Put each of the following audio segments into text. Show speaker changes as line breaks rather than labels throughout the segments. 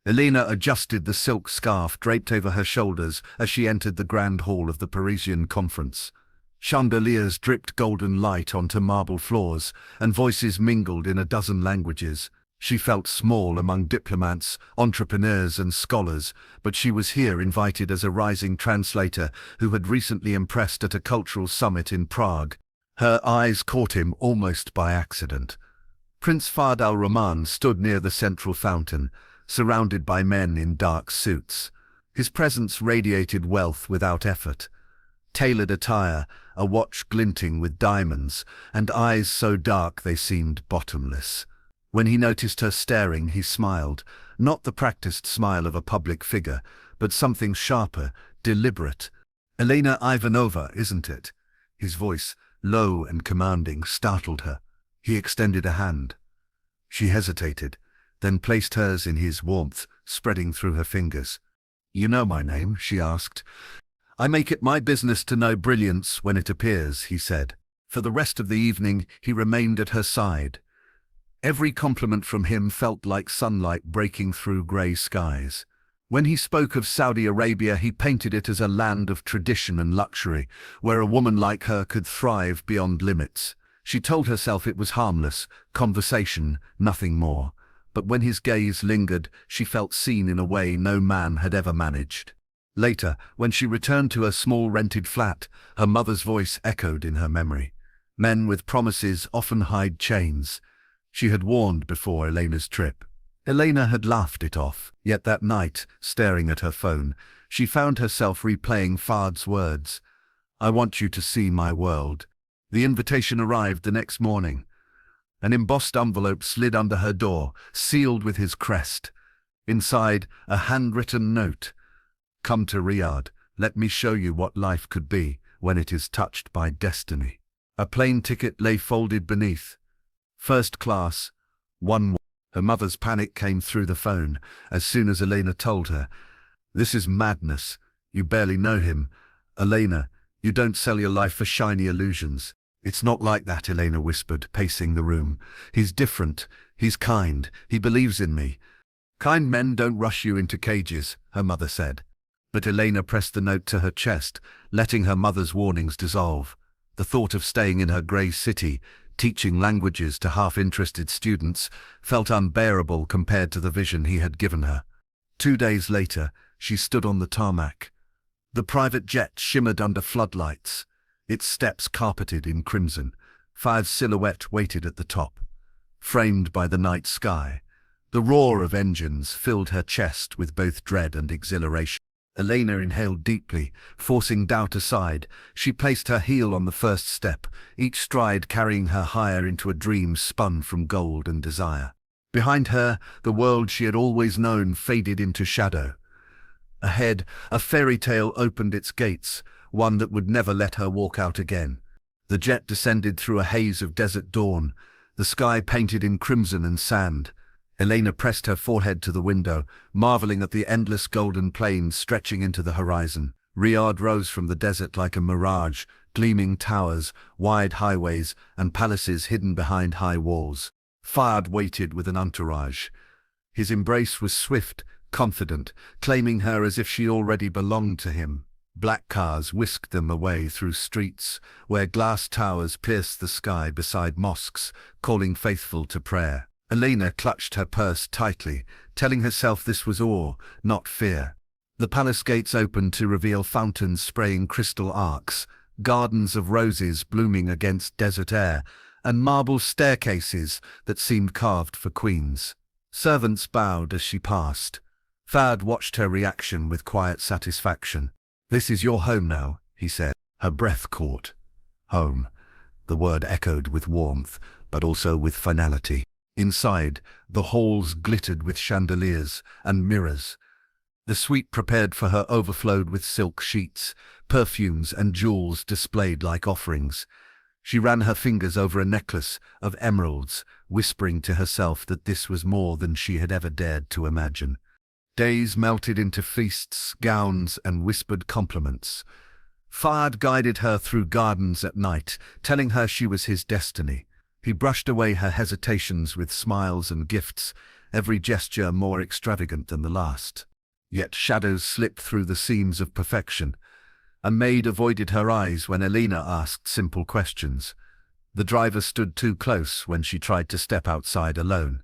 Elena adjusted the silk scarf draped over her shoulders as she entered the grand hall of the Parisian conference. Chandeliers dripped golden light onto marble floors, and voices mingled in a dozen languages. She felt small among diplomats, entrepreneurs and scholars, but she was here invited as a rising translator who had recently impressed at a cultural summit in Prague. Her eyes caught him almost by accident. Prince Fahd Al-Rahman stood near the central fountain, surrounded by men in dark suits. His presence radiated wealth without effort. Tailored attire, a watch glinting with diamonds, and eyes so dark they seemed bottomless. When he noticed her staring, he smiled, not the practiced smile of a public figure, but something sharper, deliberate. "Elena Ivanova, isn't it?" His voice, low and commanding, startled her. He extended a hand. She hesitated, then placed hers in his, warmth spreading through her fingers. "You know my name?" she asked. "I make it my business to know brilliance when it appears," he said. For the rest of the evening, he remained at her side. Every compliment from him felt like sunlight breaking through grey skies. When he spoke of Saudi Arabia, he painted it as a land of tradition and luxury, where a woman like her could thrive beyond limits. She told herself it was harmless, conversation, nothing more. But when his gaze lingered, she felt seen in a way no man had ever managed. Later, when she returned to her small rented flat, her mother's voice echoed in her memory. Men with promises often hide chains. She had warned before Elena's trip. Elena had laughed it off, yet that night, staring at her phone, she found herself replaying Fahd's words. "I want you to see my world." The invitation arrived the next morning. An embossed envelope slid under her door, sealed with his crest. Inside, a handwritten note. "Come to Riyadh. Let me show you what life could be when it is touched by destiny." A plane ticket lay folded beneath. First class, one. Her mother's panic came through the phone as soon as Elena told her. "This is madness. You barely know him. Elena, you don't sell your life for shiny illusions." "It's not like that," Elena whispered, pacing the room. "He's different. He's kind. He believes in me." "Kind men don't rush you into cages," her mother said. But Elena pressed the note to her chest, letting her mother's warnings dissolve. The thought of staying in her grey city, teaching languages to half-interested students, felt unbearable compared to the vision he had given her. 2 days later, she stood on the tarmac. The private jet shimmered under floodlights, its steps carpeted in crimson. Fahd's silhouette waited at the top, framed by the night sky. The roar of engines filled her chest with both dread and exhilaration. Elena inhaled deeply, forcing doubt aside. She placed her heel on the first step, each stride carrying her higher into a dream spun from gold and desire. Behind her, the world she had always known faded into shadow. Ahead, a fairy tale opened its gates, one that would never let her walk out again. The jet descended through a haze of desert dawn, the sky painted in crimson and sand. Elena pressed her forehead to the window, marveling at the endless golden plains stretching into the horizon. Riyadh rose from the desert like a mirage, gleaming towers, wide highways, and palaces hidden behind high walls. Fahd waited with an entourage. His embrace was swift, confident, claiming her as if she already belonged to him. Black cars whisked them away through streets, where glass towers pierced the sky beside mosques, calling faithful to prayer. Elena clutched her purse tightly, telling herself this was awe, not fear. The palace gates opened to reveal fountains spraying crystal arcs, gardens of roses blooming against desert air, and marble staircases that seemed carved for queens. Servants bowed as she passed. Fahd watched her reaction with quiet satisfaction. "This is your home now," he said. Her breath caught. Home. The word echoed with warmth, but also with finality. Inside, the halls glittered with chandeliers and mirrors. The suite prepared for her overflowed with silk sheets, perfumes and jewels displayed like offerings. She ran her fingers over a necklace of emeralds, whispering to herself that this was more than she had ever dared to imagine. Days melted into feasts, gowns, and whispered compliments. Fahd guided her through gardens at night, telling her she was his destiny. He brushed away her hesitations with smiles and gifts, every gesture more extravagant than the last. Yet shadows slipped through the seams of perfection. A maid avoided her eyes when Elena asked simple questions. The driver stood too close when she tried to step outside alone.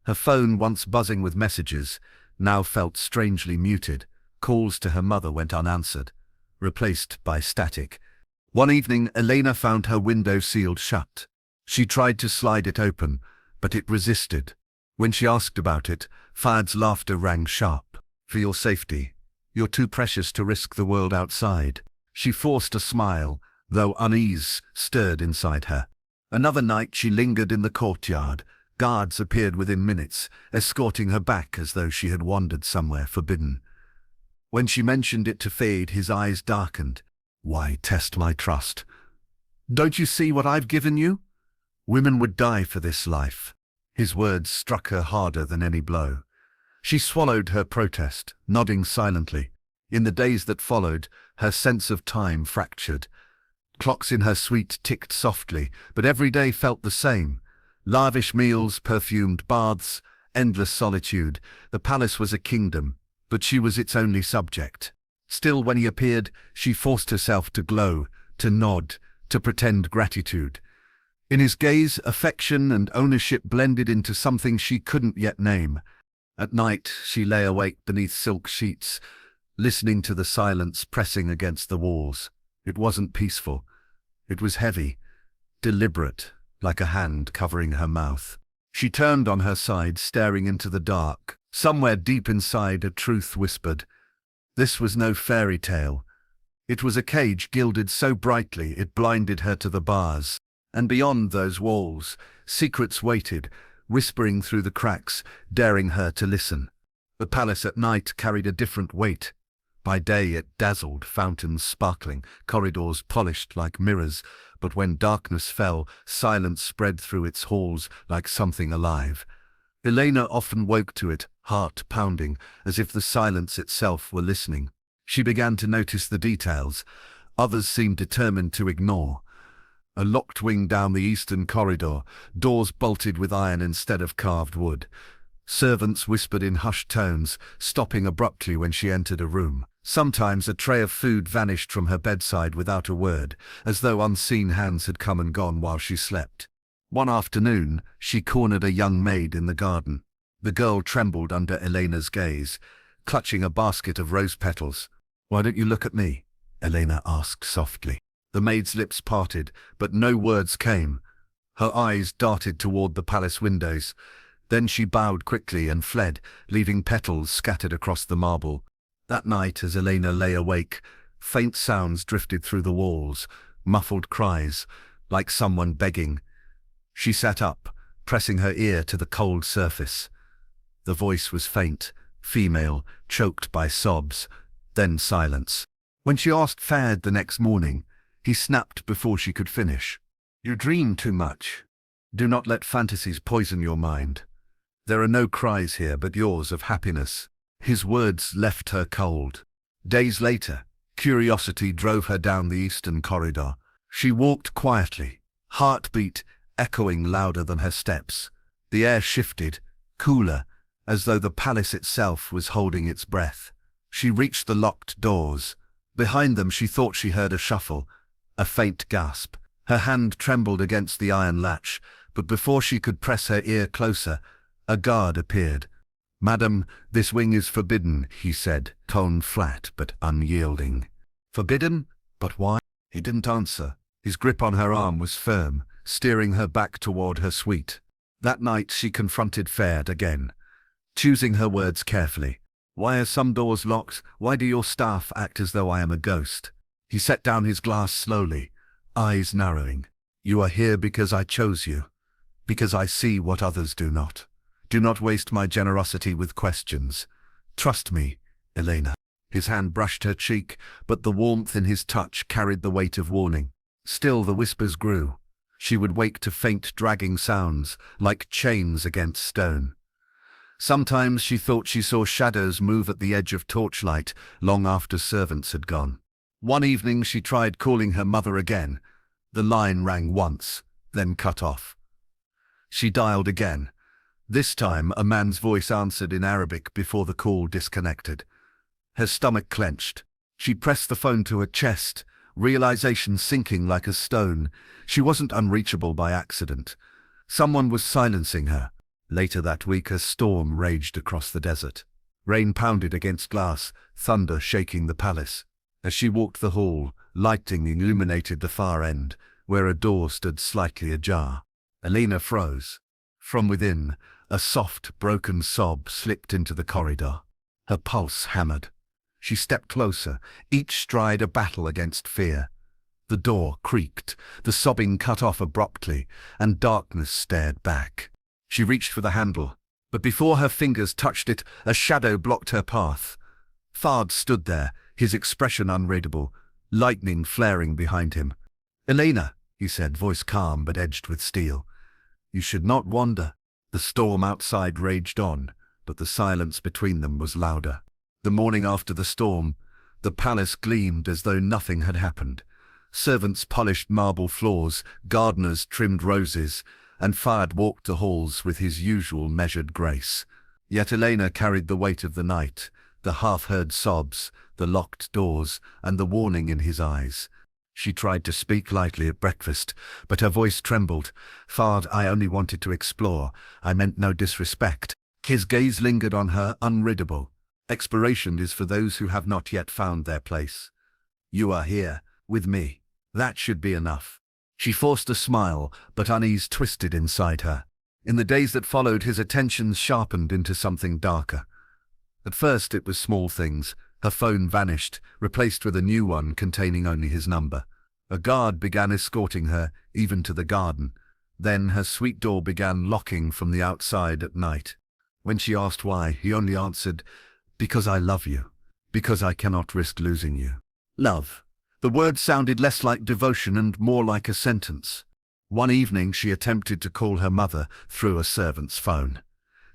Her phone, once buzzing with messages, now felt strangely muted. Calls to her mother went unanswered, replaced by static. One evening, Elena found her window sealed shut. She tried to slide it open, but it resisted. When she asked about it, Fahd's laughter rang sharp. "For your safety. You're too precious to risk the world outside." She forced a smile, though unease stirred inside her. Another night she lingered in the courtyard. Guards appeared within minutes, escorting her back as though she had wandered somewhere forbidden. When she mentioned it to Fahd, his eyes darkened. "Why test my trust? Don't you see what I've given you? Women would die for this life." His words struck her harder than any blow. She swallowed her protest, nodding silently. In the days that followed, her sense of time fractured. Clocks in her suite ticked softly, but every day felt the same. Lavish meals, perfumed baths, endless solitude. The palace was a kingdom, but she was its only subject. Still, when he appeared, she forced herself to glow, to nod, to pretend gratitude. In his gaze, affection and ownership blended into something she couldn't yet name. At night, she lay awake beneath silk sheets, listening to the silence pressing against the walls. It wasn't peaceful. It was heavy, deliberate, like a hand covering her mouth. She turned on her side, staring into the dark. Somewhere deep inside, a truth whispered. This was no fairy tale. It was a cage gilded so brightly it blinded her to the bars. And beyond those walls, secrets waited, whispering through the cracks, daring her to listen. The palace at night carried a different weight. By day it dazzled, fountains sparkling, corridors polished like mirrors, but when darkness fell, silence spread through its halls like something alive. Elena often woke to it, heart pounding, as if the silence itself were listening. She began to notice the details. Others seemed determined to ignore. A locked wing down the eastern corridor, doors bolted with iron instead of carved wood. Servants whispered in hushed tones, stopping abruptly when she entered a room. Sometimes a tray of food vanished from her bedside without a word, as though unseen hands had come and gone while she slept. One afternoon, she cornered a young maid in the garden. The girl trembled under Elena's gaze, clutching a basket of rose petals. "Why don't you look at me?" Elena asked softly. The maid's lips parted, but no words came. Her eyes darted toward the palace windows. Then she bowed quickly and fled, leaving petals scattered across the marble. That night, as Elena lay awake, faint sounds drifted through the walls, muffled cries, like someone begging. She sat up, pressing her ear to the cold surface. The voice was faint, female, choked by sobs, then silence. When she asked Fahd the next morning, he snapped before she could finish. "You dream too much. Do not let fantasies poison your mind. There are no cries here but yours of happiness." His words left her cold. Days later, curiosity drove her down the eastern corridor. She walked quietly, heartbeat echoing louder than her steps. The air shifted, cooler, as though the palace itself was holding its breath. She reached the locked doors. Behind them she thought she heard a shuffle, a faint gasp. Her hand trembled against the iron latch, but before she could press her ear closer, a guard appeared. "Madam, this wing is forbidden," he said, tone flat but unyielding. "Forbidden? But why?" He didn't answer. His grip on her arm was firm, steering her back toward her suite. That night she confronted Fahd again, choosing her words carefully. "Why are some doors locked? Why do your staff act as though I am a ghost?" He set down his glass slowly, eyes narrowing. "You are here because I chose you, because I see what others do not. Do not waste my generosity with questions. Trust me, Elena." His hand brushed her cheek, but the warmth in his touch carried the weight of warning. Still the whispers grew. She would wake to faint dragging sounds, like chains against stone. Sometimes she thought she saw shadows move at the edge of torchlight long after servants had gone. One evening she tried calling her mother again. The line rang once, then cut off. She dialed again. This time, a man's voice answered in Arabic before the call disconnected. Her stomach clenched. She pressed the phone to her chest, realization sinking like a stone. She wasn't unreachable by accident. Someone was silencing her. Later that week, a storm raged across the desert. Rain pounded against glass, thunder shaking the palace. As she walked the hall, lighting illuminated the far end, where a door stood slightly ajar. Elena froze. From within, a soft, broken sob slipped into the corridor. Her pulse hammered. She stepped closer, each stride a battle against fear. The door creaked, the sobbing cut off abruptly, and darkness stared back. She reached for the handle, but before her fingers touched it, a shadow blocked her path. Fahd stood there, his expression unreadable, lightning flaring behind him. "Elena," he said, voice calm but edged with steel. "You should not wander." The storm outside raged on, but the silence between them was louder. The morning after the storm, the palace gleamed as though nothing had happened. Servants polished marble floors, gardeners trimmed roses, and Fahd walked the halls with his usual measured grace. Yet Elena carried the weight of the night, the half-heard sobs, the locked doors, and the warning in his eyes. She tried to speak lightly at breakfast, but her voice trembled. "Fahd, I only wanted to explore. I meant no disrespect." His gaze lingered on her, unreadable. "Exploration is for those who have not yet found their place. You are here, with me. That should be enough." She forced a smile, but unease twisted inside her. In the days that followed, his attentions sharpened into something darker. At first it was small things. Her phone vanished, replaced with a new one containing only his number. A guard began escorting her, even to the garden. Then her suite door began locking from the outside at night. When she asked why, he only answered, "Because I love you. Because I cannot risk losing you." Love. The word sounded less like devotion and more like a sentence. One evening she attempted to call her mother through a servant's phone.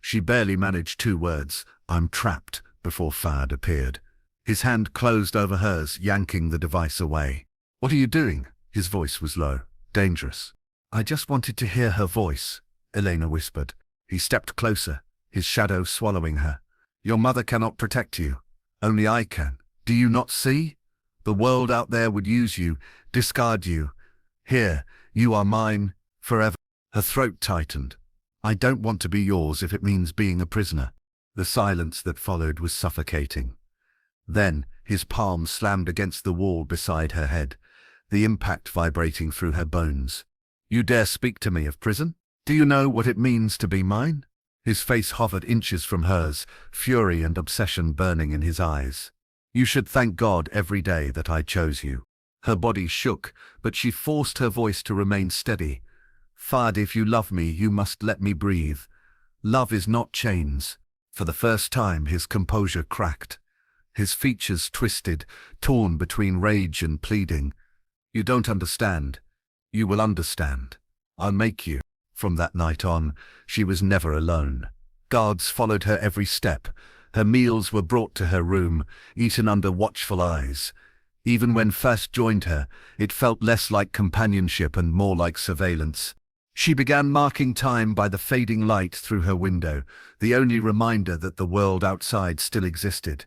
She barely managed 2 words, "I'm trapped," before Fahd appeared. His hand closed over hers, yanking the device away. "What are you doing?" His voice was low, dangerous. "I just wanted to hear her voice," Elena whispered. He stepped closer, his shadow swallowing her. "Your mother cannot protect you. Only I can. Do you not see? The world out there would use you, discard you. Here, you are mine, forever." Her throat tightened. "I don't want to be yours if it means being a prisoner." The silence that followed was suffocating. Then, his palm slammed against the wall beside her head, the impact vibrating through her bones. "You dare speak to me of prison? Do you know what it means to be mine?" His face hovered inches from hers, fury and obsession burning in his eyes. "You should thank God every day that I chose you." Her body shook, but she forced her voice to remain steady. "Fahd, if you love me, you must let me breathe. Love is not chains." For the first time, his composure cracked. His features twisted, torn between rage and pleading. "You don't understand. You will understand. I'll make you." From that night on, she was never alone. Guards followed her every step. Her meals were brought to her room, eaten under watchful eyes. Even when Fahd joined her, it felt less like companionship and more like surveillance. She began marking time by the fading light through her window, the only reminder that the world outside still existed.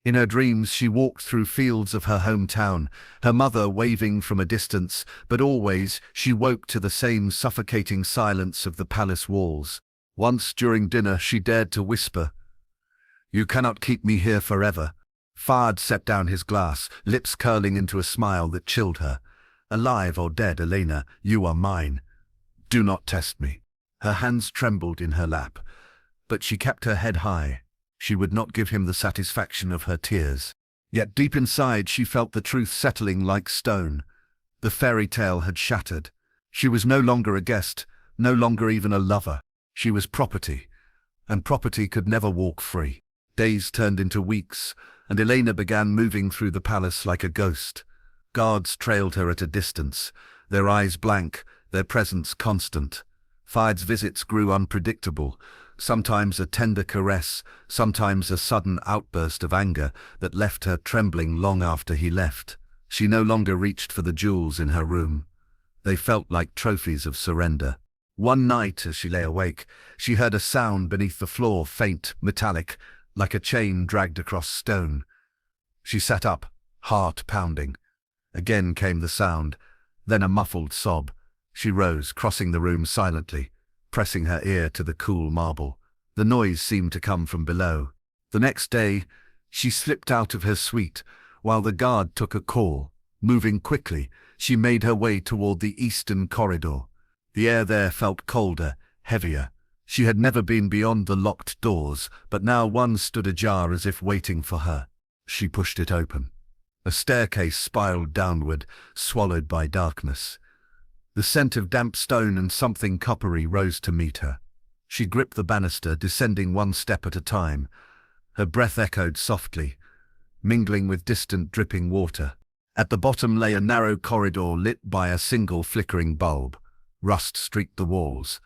In her dreams she walked through fields of her hometown, her mother waving from a distance, but always she woke to the same suffocating silence of the palace walls. Once during dinner she dared to whisper, "You cannot keep me here forever." Fahd set down his glass, lips curling into a smile that chilled her. "Alive or dead, Elena, you are mine. Do not test me." Her hands trembled in her lap, but she kept her head high. She would not give him the satisfaction of her tears. Yet deep inside she felt the truth settling like stone. The fairy tale had shattered. She was no longer a guest, no longer even a lover. She was property, and property could never walk free. Days turned into weeks, and Elena began moving through the palace like a ghost. Guards trailed her at a distance, their eyes blank, their presence constant. Fahd's visits grew unpredictable, sometimes a tender caress, sometimes a sudden outburst of anger that left her trembling long after he left. She no longer reached for the jewels in her room. They felt like trophies of surrender. One night, as she lay awake, she heard a sound beneath the floor, faint, metallic, like a chain dragged across stone. She sat up, heart pounding. Again came the sound, then a muffled sob. She rose, crossing the room silently, pressing her ear to the cool marble. The noise seemed to come from below. The next day, she slipped out of her suite, while the guard took a call. Moving quickly, she made her way toward the eastern corridor. The air there felt colder, heavier. She had never been beyond the locked doors, but now one stood ajar as if waiting for her. She pushed it open. A staircase spiraled downward, swallowed by darkness. The scent of damp stone and something coppery rose to meet her. She gripped the banister, descending one step at a time. Her breath echoed softly, mingling with distant dripping water. At the bottom lay a narrow corridor lit by a single flickering bulb. Rust streaked the walls.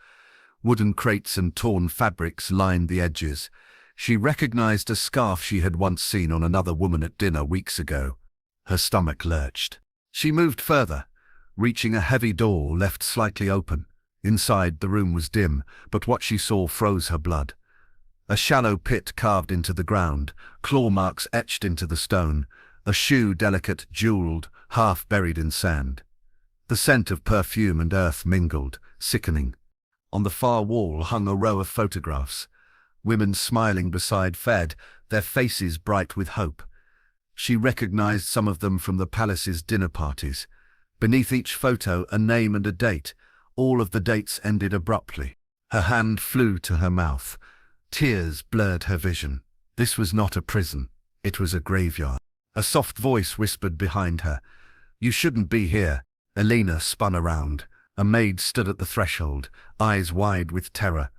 Wooden crates and torn fabrics lined the edges. She recognized a scarf she had once seen on another woman at dinner weeks ago. Her stomach lurched. She moved further, reaching a heavy door left slightly open. Inside, the room was dim, but what she saw froze her blood. A shallow pit carved into the ground, claw marks etched into the stone, a shoe delicate, jeweled, half buried in sand. The scent of perfume and earth mingled, sickening. On the far wall hung a row of photographs. Women smiling beside Fahd, their faces bright with hope. She recognized some of them from the palace's dinner parties. Beneath each photo, a name and a date. All of the dates ended abruptly. Her hand flew to her mouth. Tears blurred her vision. This was not a prison. It was a graveyard. A soft voice whispered behind her. "You shouldn't be here." Elena spun around. A maid stood at the threshold, eyes wide with terror.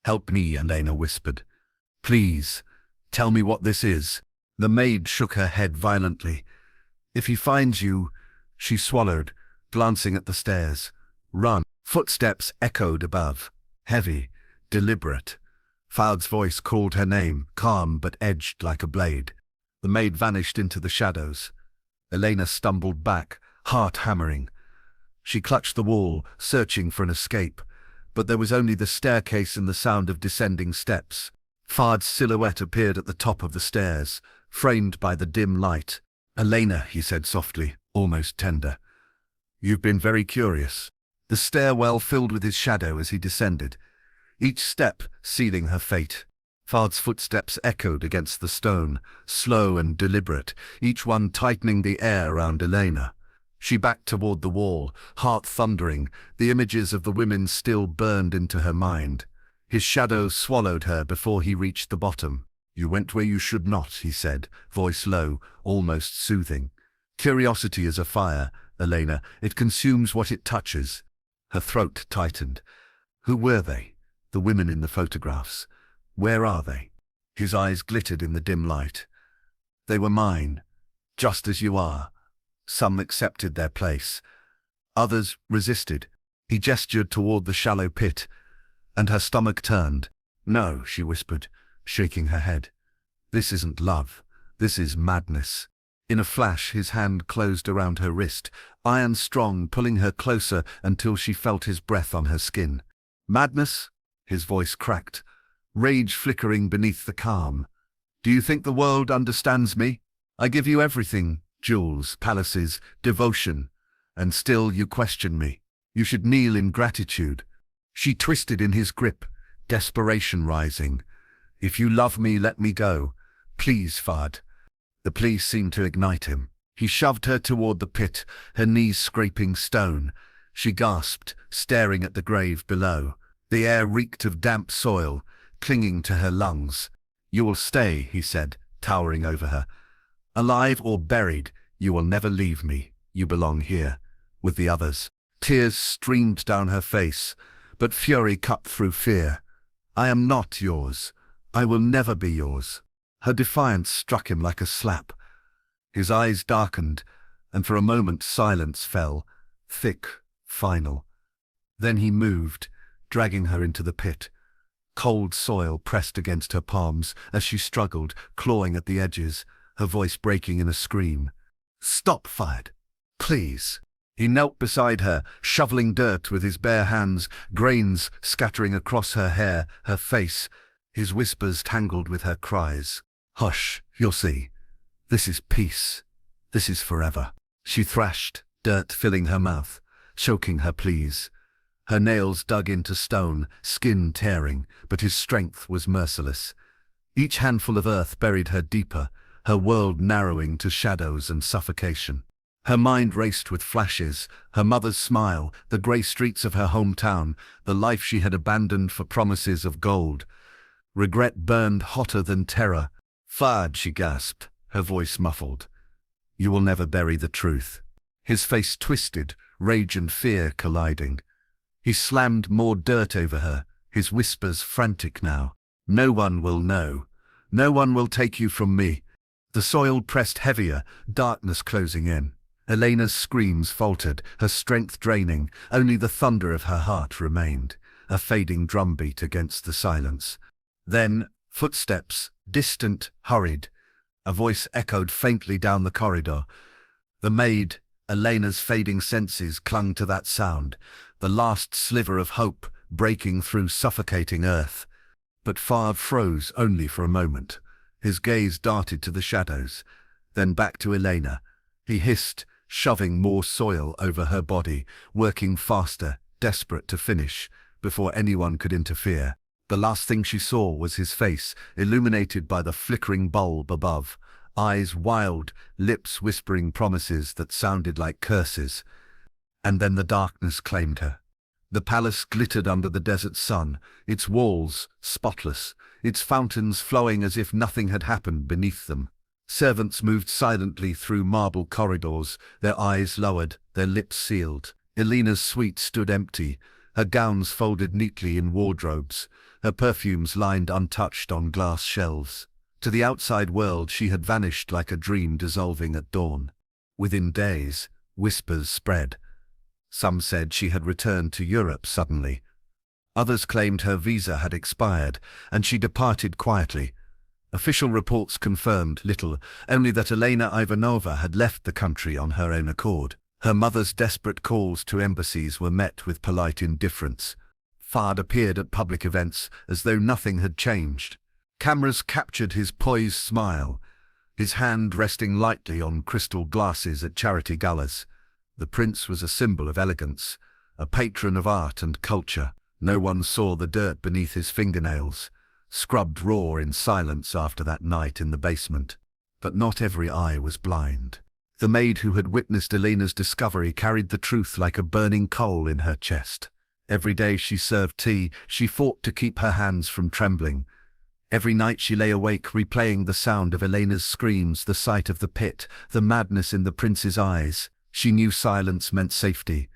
"Help me," Elena whispered. "Please, tell me what this is." The maid shook her head violently. "If he finds you," she swallowed, glancing at the stairs. "Run." Footsteps echoed above, heavy, deliberate. Fahd's voice called her name, calm but edged like a blade. The maid vanished into the shadows. Elena stumbled back, heart hammering. She clutched the wall, searching for an escape, but there was only the staircase and the sound of descending steps. Fahd's silhouette appeared at the top of the stairs, framed by the dim light. "Elena," he said softly, almost tender. "You've been very curious." The stairwell filled with his shadow as he descended, each step sealing her fate. Fahd's footsteps echoed against the stone, slow and deliberate, each one tightening the air around Elena. She backed toward the wall, heart thundering. The images of the women still burned into her mind. His shadow swallowed her before he reached the bottom. "You went where you should not," he said, voice low, almost soothing. "Curiosity is a fire, Elena. It consumes what it touches." Her throat tightened. Who were they? The women in the photographs. Where are they? His eyes glittered in the dim light. "They were mine, just as you are." Some accepted their place. Others resisted. He gestured toward the shallow pit, and her stomach turned. "No," she whispered, shaking her head. "This isn't love. This is madness." In a flash, his hand closed around her wrist, iron strong, pulling her closer until she felt his breath on her skin. "Madness?" His voice cracked, rage flickering beneath the calm. "Do you think the world understands me? I give you everything, jewels, palaces, devotion, and still you question me. You should kneel in gratitude." She twisted in his grip, desperation rising. "If you love me, let me go. Please, Fahd." The plea seemed to ignite him. He shoved her toward the pit, her knees scraping stone. She gasped, staring at the grave below. The air reeked of damp soil, clinging to her lungs. "You will stay," he said, towering over her. "Alive or buried, you will never leave me. You belong here, with the others." Tears streamed down her face, but fury cut through fear. "I am not yours. I will never be yours." Her defiance struck him like a slap. His eyes darkened, and for a moment silence fell, thick, final. Then he moved, dragging her into the pit. Cold soil pressed against her palms as she struggled, clawing at the edges, her voice breaking in a scream. "Stop, Fahd. Please." He knelt beside her, shoveling dirt with his bare hands, grains scattering across her hair, her face, his whispers tangled with her cries. "Hush, you'll see. This is peace. This is forever," she thrashed, dirt filling her mouth, choking her pleas. Her nails dug into stone, skin tearing, but his strength was merciless. Each handful of earth buried her deeper, her world narrowing to shadows and suffocation. Her mind raced with flashes, her mother's smile, the grey streets of her hometown, the life she had abandoned for promises of gold. Regret burned hotter than terror. "Fahd," she gasped, her voice muffled. "You will never bury the truth." His face twisted, rage and fear colliding. He slammed more dirt over her, his whispers frantic now. "No one will know. No one will take you from me." The soil pressed heavier, darkness closing in. Elena's screams faltered, her strength draining. Only the thunder of her heart remained, a fading drumbeat against the silence. Then, footsteps, distant, hurried. A voice echoed faintly down the corridor. The maid, Elena's fading senses clung to that sound, the last sliver of hope breaking through suffocating earth. But Fahd froze only for a moment. His gaze darted to the shadows, then back to Elena. He hissed, shoving more soil over her body, working faster, desperate to finish, before anyone could interfere. The last thing she saw was his face, illuminated by the flickering bulb above, eyes wild, lips whispering promises that sounded like curses. And then the darkness claimed her. The palace glittered under the desert sun, its walls spotless, its fountains flowing as if nothing had happened beneath them. Servants moved silently through marble corridors, their eyes lowered, their lips sealed. Elena's suite stood empty, her gowns folded neatly in wardrobes, her perfumes lined untouched on glass shelves. To the outside world she had vanished like a dream dissolving at dawn. Within days, whispers spread. Some said she had returned to Europe suddenly. Others claimed her visa had expired, and she departed quietly. Official reports confirmed little, only that Elena Ivanova had left the country on her own accord. Her mother's desperate calls to embassies were met with polite indifference. Fahd appeared at public events as though nothing had changed. Cameras captured his poised smile, his hand resting lightly on crystal glasses at charity galas. The prince was a symbol of elegance, a patron of art and culture. No one saw the dirt beneath his fingernails, scrubbed raw in silence after that night in the basement. But not every eye was blind. The maid who had witnessed Elena's discovery carried the truth like a burning coal in her chest. Every day she served tea, she fought to keep her hands from trembling. Every night she lay awake, replaying the sound of Elena's screams, the sight of the pit, the madness in the prince's eyes. She knew silence meant safety,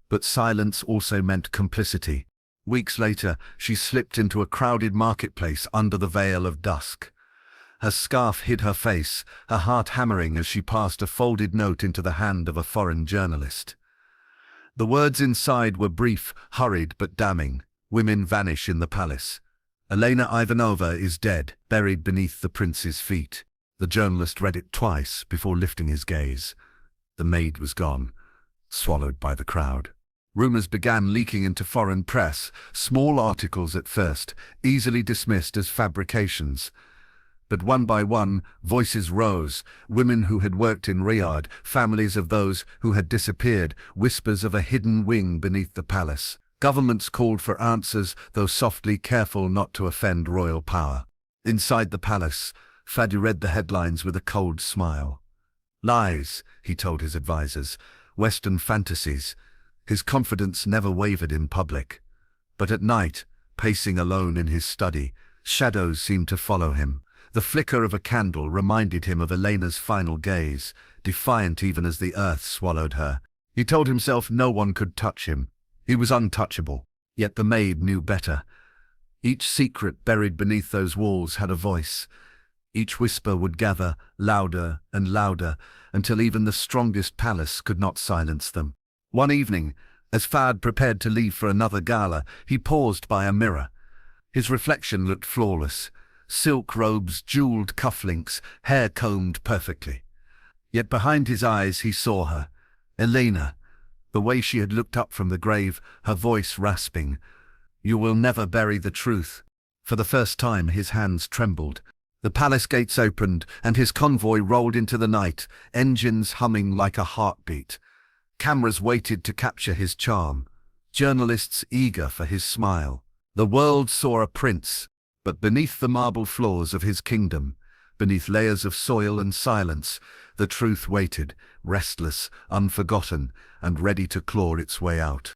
but silence also meant complicity. Weeks later, she slipped into a crowded marketplace under the veil of dusk. Her scarf hid her face, her heart hammering as she passed a folded note into the hand of a foreign journalist. The words inside were brief, hurried but damning. "Women vanish in the palace. Elena Ivanova is dead, buried beneath the prince's feet." The journalist read it twice before lifting his gaze. The maid was gone, swallowed by the crowd. Rumors began leaking into foreign press, small articles at first, easily dismissed as fabrications. But one by one, voices rose, women who had worked in Riyadh, families of those who had disappeared, whispers of a hidden wing beneath the palace. Governments called for answers, though softly, careful not to offend royal power. Inside the palace, Fahd read the headlines with a cold smile. Lies, he told his advisors, Western fantasies. His confidence never wavered in public. But at night, pacing alone in his study, shadows seemed to follow him. The flicker of a candle reminded him of Elena's final gaze, defiant even as the earth swallowed her. He told himself no one could touch him. He was untouchable. Yet the maid knew better. Each secret buried beneath those walls had a voice. Each whisper would gather, louder and louder, until even the strongest palace could not silence them. One evening, as Fahd prepared to leave for another gala, he paused by a mirror. His reflection looked flawless. Silk robes, jeweled cufflinks, hair combed perfectly. Yet behind his eyes he saw her, Elena, The way she had looked up from the grave, her voice rasping. "You will never bury the truth." For the first time his hands trembled. The palace gates opened, and his convoy rolled into the night, engines humming like a heartbeat. Cameras waited to capture his charm, journalists eager for his smile. The world saw a prince, but beneath the marble floors of his kingdom, beneath layers of soil and silence, the truth waited, restless, unforgotten, and ready to claw its way out.